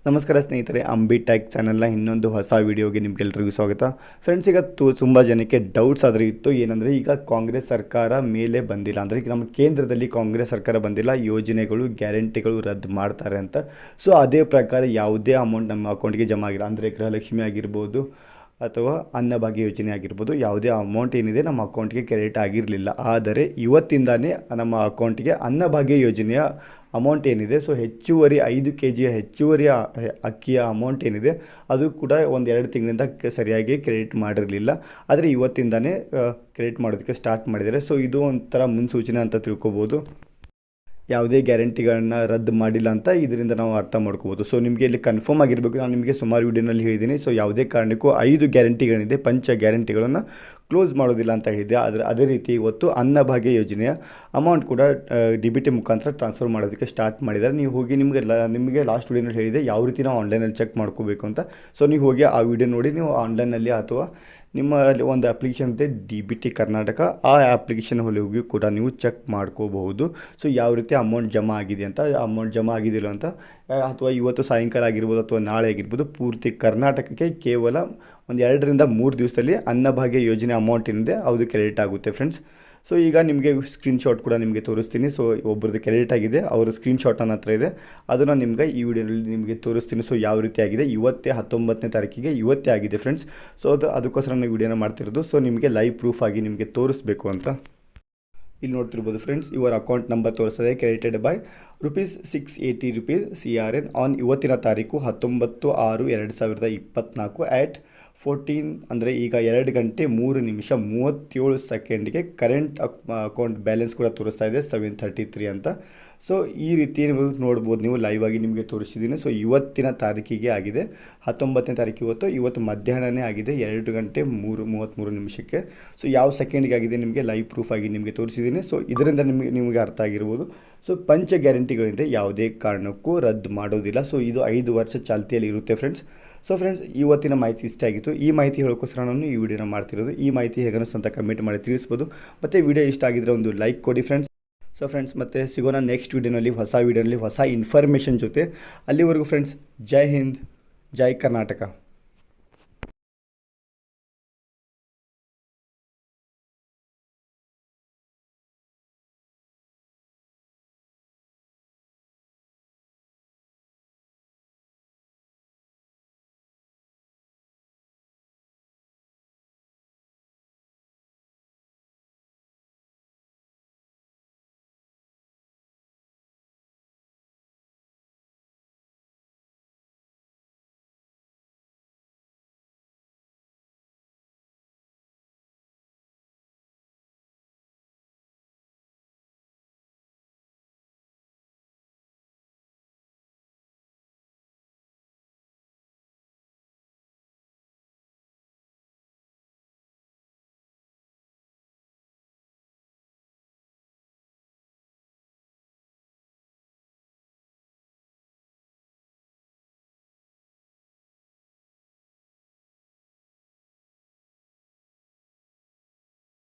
ನಮಸ್ಕಾರ ಸ್ನೇಹಿತರೆ, ಅಂಬಿ ಟೆಕ್ ಚಾನಲ್ನ ಇನ್ನೊಂದು ಹೊಸ ವಿಡಿಯೋಗೆ ನಿಮಗೆಲ್ಲರಿಗೂ ಸ್ವಾಗತ. ಫ್ರೆಂಡ್ಸ್, ಈಗ ತುಂಬ ಜನಕ್ಕೆ ಡೌಟ್ಸ್ ಆದರೆ ಇತ್ತು. ಏನಂದರೆ, ಈಗ ಕಾಂಗ್ರೆಸ್ ಸರ್ಕಾರ ಮೇಲೆ ಬಂದಿಲ್ಲ, ಅಂದರೆ ಈಗ ನಮ್ಮ ಕೇಂದ್ರದಲ್ಲಿ ಕಾಂಗ್ರೆಸ್ ಸರ್ಕಾರ ಬಂದಿಲ್ಲ, ಯೋಜನೆಗಳು ಗ್ಯಾರಂಟಿಗಳು ರದ್ದು ಮಾಡ್ತಾರೆ ಅಂತ. ಸೊ ಅದೇ ಪ್ರಕಾರ ಯಾವುದೇ ಅಮೌಂಟ್ ನಮ್ಮ ಅಕೌಂಟ್ಗೆ ಜಮಾ ಆಗಿಲ್ಲ, ಅಂದರೆ ಗೃಹಲಕ್ಷ್ಮಿ ಆಗಿರ್ಬೋದು ಅಥವಾ ಅನ್ನಭಾಗ್ಯ ಯೋಜನೆ ಆಗಿರ್ಬೋದು, ಯಾವುದೇ ಅಮೌಂಟ್ ಏನಿದೆ ನಮ್ಮ ಅಕೌಂಟ್ಗೆ ಕ್ರೆಡಿಟ್ ಆಗಿರಲಿಲ್ಲ. ಆದರೆ ಇವತ್ತಿಂದಾನೇ ನಮ್ಮ ಅಕೌಂಟ್ಗೆ ಅನ್ನಭಾಗ್ಯ ಯೋಜನೆಯ ಅಮೌಂಟ್ ಏನಿದೆ, ಸೊ ಹೆಚ್ಚುವರಿ 5 kg ಹೆಚ್ಚುವರಿ ಅಕ್ಕಿಯ ಅಮೌಂಟ್ ಏನಿದೆ ಅದು ಕೂಡ 1-2 ತಿಂಗಳಿಂದ ಸರಿಯಾಗಿ ಕ್ರೆಡಿಟ್ ಮಾಡಿರಲಿಲ್ಲ. ಆದರೆ ಇವತ್ತಿಂದಾನೇ ಕ್ರೆಡಿಟ್ ಮಾಡೋದಕ್ಕೆ ಸ್ಟಾರ್ಟ್ ಮಾಡಿದ್ದಾರೆ. ಸೊ ಇದು ಒಂಥರ ಮುನ್ಸೂಚನೆ ಅಂತ ತಿಳ್ಕೊಬೋದು. ಯಾವುದೇ ಗ್ಯಾರಂಟಿಗಳನ್ನ ರದ್ದು ಮಾಡಿಲ್ಲ ಅಂತ ಇದರಿಂದ ನಾವು ಅರ್ಥ ಮಾಡ್ಕೋಬೋದು. ಸೊ ನಿಮಗೆ ಇಲ್ಲಿ ಕನ್ಫರ್ಮ್ ಆಗಿರಬೇಕು, ನಾನು ನಿಮಗೆ ಸುಮಾರು ವಿಡಿಯೋನಲ್ಲಿ ಹೇಳಿದ್ದೀನಿ. ಸೊ ಯಾವುದೇ ಕಾರಣಕ್ಕೂ 5 ಗ್ಯಾರಂಟಿಗಳಿದೆ, ಪಂಚ ಗ್ಯಾರಂಟಿಗಳನ್ನು ಕ್ಲೋಸ್ ಮಾಡೋದಿಲ್ಲ ಅಂತ ಹೇಳಿದೆ. ಆದರೆ ಅದೇ ರೀತಿ ಇವತ್ತು ಅನ್ನಭಾಗ್ಯ ಯೋಜನೆಯ ಅಮೌಂಟ್ ಕೂಡ DBT ಮುಖಾಂತರ ಟ್ರಾನ್ಸ್ಫರ್ ಮಾಡೋದಕ್ಕೆ ಸ್ಟಾರ್ಟ್ ಮಾಡಿದ್ದಾರೆ. ನೀವು ಹೋಗಿ ನಿಮಗೆ ಲಾಸ್ಟ್ ವಿಡಿಯೋನಲ್ಲಿ ಹೇಳಿದೆ ಯಾವ ರೀತಿ ನಾವು ಆನ್ಲೈನಲ್ಲಿ ಚೆಕ್ ಮಾಡ್ಕೋಬೇಕು ಅಂತ. ಸೊ ನೀವು ಹೋಗಿ ಆ ವಿಡಿಯೋ ನೋಡಿ, ನೀವು ಆನ್ಲೈನಲ್ಲಿ ಅಥವಾ ನಿಮ್ಮ ಒಂದು ಅಪ್ಲಿಕೇಶನ್ ಇದೆ DBT ಕರ್ನಾಟಕ, ಆ ಅಪ್ಲಿಕೇಶನ್ ಹೋಗಿ ಕೂಡ ನೀವು ಚೆಕ್ ಮಾಡ್ಕೋಬಹುದು. ಸೊ ಯಾವ ರೀತಿ ಅಮೌಂಟ್ ಜಮಾ ಆಗಿದೆ ಅಂತ, ಅಮೌಂಟ್ ಜಮಾ ಆಗಿದೆಯಲ್ಲ ಅಂತ, ಅಥವಾ ಇವತ್ತು ಸಾಯಂಕಾಲ ಆಗಿರ್ಬೋದು ಅಥವಾ ನಾಳೆ ಆಗಿರ್ಬೋದು, ಪೂರ್ತಿ ಕರ್ನಾಟಕಕ್ಕೆ ಕೇವಲ 2-3 ದಿವಸದಲ್ಲಿ ಅನ್ನಭಾಗ್ಯ ಯೋಜನೆ ಅಮೌಂಟ್ ಏನಿದೆ ಅದು ಕ್ರೆಡಿಟ್ ಆಗುತ್ತೆ ಫ್ರೆಂಡ್ಸ್. ಸೊ ಈಗ ನಿಮಗೆ ಸ್ಕ್ರೀನ್ಶಾಟ್ ಕೂಡ ನಿಮಗೆ ತೋರಿಸ್ತೀನಿ. ಸೊ ಒಬ್ಬರದ್ದು ಕ್ರೆಡಿಟ್ ಆಗಿದೆ, ಅವರ ಸ್ಕ್ರೀನ್ಶಾಟ್ ನನ್ನ ಹತ್ರ ಇದೆ, ಅದನ್ನು ನಿಮಗೆ ಈ ವಿಡಿಯೋನಲ್ಲಿ ನಿಮಗೆ ತೋರಿಸ್ತೀನಿ. ಸೊ ಯಾವ ರೀತಿ ಆಗಿದೆ, ಇವತ್ತೇ 19ನೇ ತಾರೀಕಿಗೆ ಇವತ್ತೇ ಆಗಿದೆ ಫ್ರೆಂಡ್ಸ್. ಸೊ ಅದಕ್ಕೋಸ್ಕರ ನಾನು ವಿಡಿಯೋನ ಮಾಡ್ತಿರೋದು. ಸೊ ನಿಮಗೆ ಲೈವ್ ಪ್ರೂಫ್ ಆಗಿ ನಿಮಗೆ ತೋರಿಸ್ಬೇಕು ಅಂತ. ಇಲ್ಲಿ ನೋಡ್ತಿರ್ಬೋದು ಫ್ರೆಂಡ್ಸ್, ಇವರ ಅಕೌಂಟ್ ನಂಬರ್ ತೋರಿಸ್ತದೆ, ಕ್ರೆಡಿಟೆಡ್ ಬೈ ₹680 CRN ಆನ್ ಇವತ್ತಿನ ತಾರೀಕು 19/6/2024 at 14, ಅಂದರೆ ಈಗ 2 ಗಂಟೆ 3 ನಿಮಿಷ 37 ಸೆಕೆಂಡ್ಗೆ ಕರೆಂಟ್ ಅಕೌಂಟ್ ಬ್ಯಾಲೆನ್ಸ್ ಕೂಡ ತೋರಿಸ್ತಾ ಇದೆ 733 ಅಂತ. ಸೊ ಈ ರೀತಿ ನೀವು ನೋಡ್ಬೋದು, ನೀವು ಲೈವ್ ಆಗಿ ನಿಮಗೆ ತೋರಿಸಿದ್ದೀನಿ. ಸೊ ಇವತ್ತಿನ ತಾರೀಕಿಗೆ ಆಗಿದೆ, 19ನೇ ತಾರೀಕು ಇವತ್ತು ಮಧ್ಯಾಹ್ನನೇ ಆಗಿದೆ, 2 ಗಂಟೆ 33 ನಿಮಿಷಕ್ಕೆ. ಸೊ ಯಾವ ಸೆಕೆಂಡ್ಗೆ ಆಗಿದೆ ನಿಮಗೆ ಲೈವ್ ಪ್ರೂಫ್ ಆಗಿ ನಿಮಗೆ ತೋರಿಸಿದ್ದೀನಿ. ಸೊ ಇದರಿಂದ ನಿಮಗೆ ಅರ್ಥ ಆಗಿರ್ಬೋದು. ಸೊ ಪಂಚ ಗ್ಯಾರಂಟಿಗಳಿಂದ ಯಾವುದೇ ಕಾರಣಕ್ಕೂ ರದ್ದು ಮಾಡೋದಿಲ್ಲ. ಸೊ ಇದು 5 ವರ್ಷ ಚಾಲ್ತಿಯಲ್ಲಿ ಇರುತ್ತೆ ಫ್ರೆಂಡ್ಸ್. ಸೊ ಫ್ರೆಂಡ್ಸ್, ಇವತ್ತಿನ ಮಾಹಿತಿ ಇಷ್ಟ ಆಗಿತ್ತು. ಈ ಮಾಹಿತಿ ಹೇಳೋಕ್ಕೋಸ್ಕರ ನಾನು ಈ ವಿಡಿಯೋನ ಮಾಡ್ತಿರೋದು. ಈ ಮಾಹಿತಿ ಹೇಗೆ ಅನಿಸ್ತು ಅಂತ ಕಮೆಂಟ್ ಮಾಡಿ ತಿಳಿಸ್ಬೋದು. ಮತ್ತು ವಿಡಿಯೋ ಇಷ್ಟ ಆಗಿದ್ರೆ ಒಂದು ಲೈಕ್ ಕೊಡಿ ಫ್ರೆಂಡ್ಸ್. ಸೊ ಫ್ರೆಂಡ್ಸ್, ಮತ್ತೆ ಸಿಗೋಣ ನೆಕ್ಸ್ಟ್ ವಿಡಿಯೋನಲ್ಲಿ, ಹೊಸ ಇನ್ಫಾರ್ಮೇಷನ್ ಜೊತೆ. ಅಲ್ಲಿವರೆಗೂ ಫ್ರೆಂಡ್ಸ್, ಜೈ ಹಿಂದ್, ಜೈ ಕರ್ನಾಟಕ.